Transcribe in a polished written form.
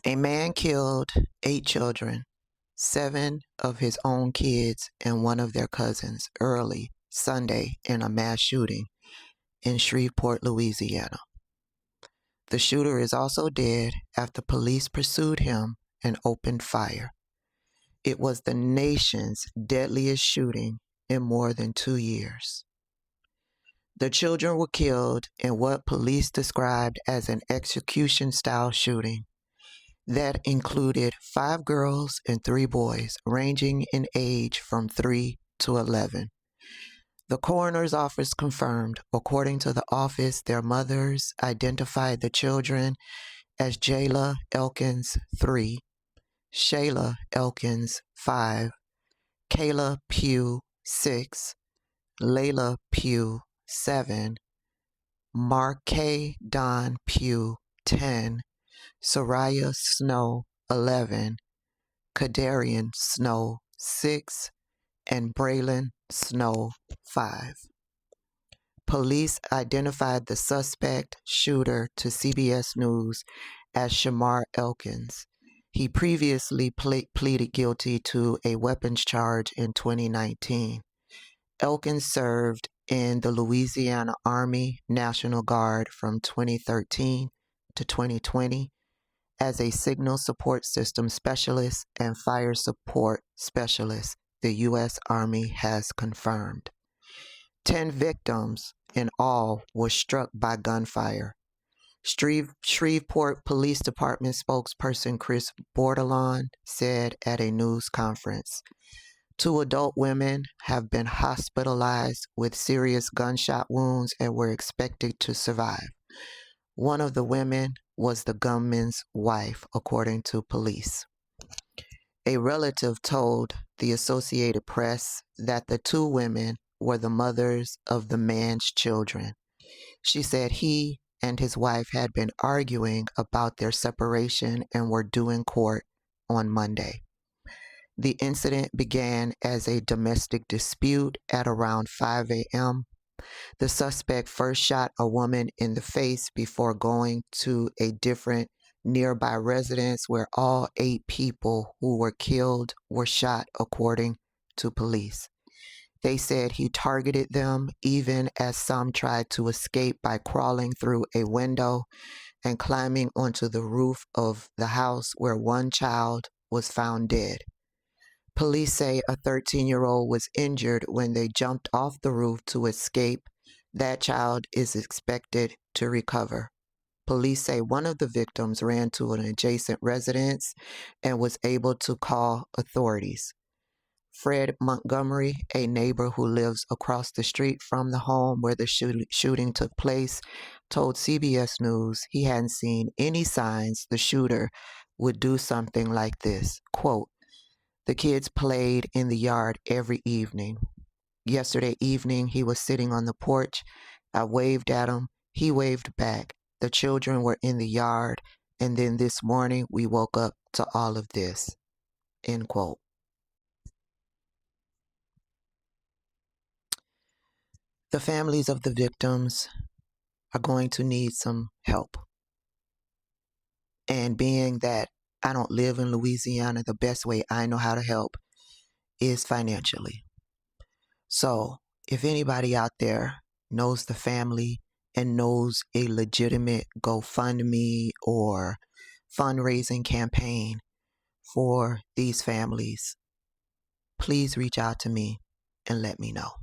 A man killed 8 children, 7 of his own kids and one of their cousins early Sunday in a mass shooting in Shreveport, Louisiana. The shooter is also dead after police pursued him and opened fire. It was the nation's deadliest shooting in more than 2 years. The children were killed in what police described as an execution-style shooting that included 5 girls and 3 boys, ranging in age from 3 to 11. The coroner's office confirmed, according to the office, their mothers identified the children as Jayla Elkins, 3, Shayla Elkins, 5, Kayla Pugh, 6, Layla Pugh, 7, Markay Don Pugh, 10, Soraya Snow, 11, Kadarian Snow, 6, and Braylon Snow, 5. Police identified the suspect shooter to CBS News as Shamar Elkins. He previously pleaded guilty to a weapons charge in 2019. Elkins served in the Louisiana Army National Guard from 2013 to 2020 as a signal support system specialist and fire support specialist, the U.S. Army has confirmed. 10 victims in all were struck by gunfire. Shreveport Police Department spokesperson Chris Bordelon said at a news conference, 2 adult women have been hospitalized with serious gunshot wounds and were expected to survive. One of the women was the gunman's wife, according to police. A relative told the Associated Press that the 2 women were the mothers of the man's children. She said he and his wife had been arguing about their separation and were due in court on Monday. The incident began as a domestic dispute at around 5 a.m. The suspect first shot a woman in the face before going to a different nearby residence where all 8 people who were killed were shot, according to police. They said he targeted them even as some tried to escape by crawling through a window and climbing onto the roof of the house where one child was found dead. Police say a 13-year-old was injured when they jumped off the roof to escape. That child is expected to recover. Police say one of the victims ran to an adjacent residence and was able to call authorities. Fred Montgomery, a neighbor who lives across the street from the home where the shooting took place, told CBS News he hadn't seen any signs the shooter would do something like this. Quote, "The kids played in the yard every evening. Yesterday evening, he was sitting on the porch. I waved at him. He waved back. The children were in the yard. And then this morning, we woke up to all of this." End quote. The families of the victims are going to need some help. And being that I don't live in Louisiana, the best way I know how to help is financially. So if anybody out there knows the family and knows a legitimate GoFundMe or fundraising campaign for these families, please reach out to me and let me know.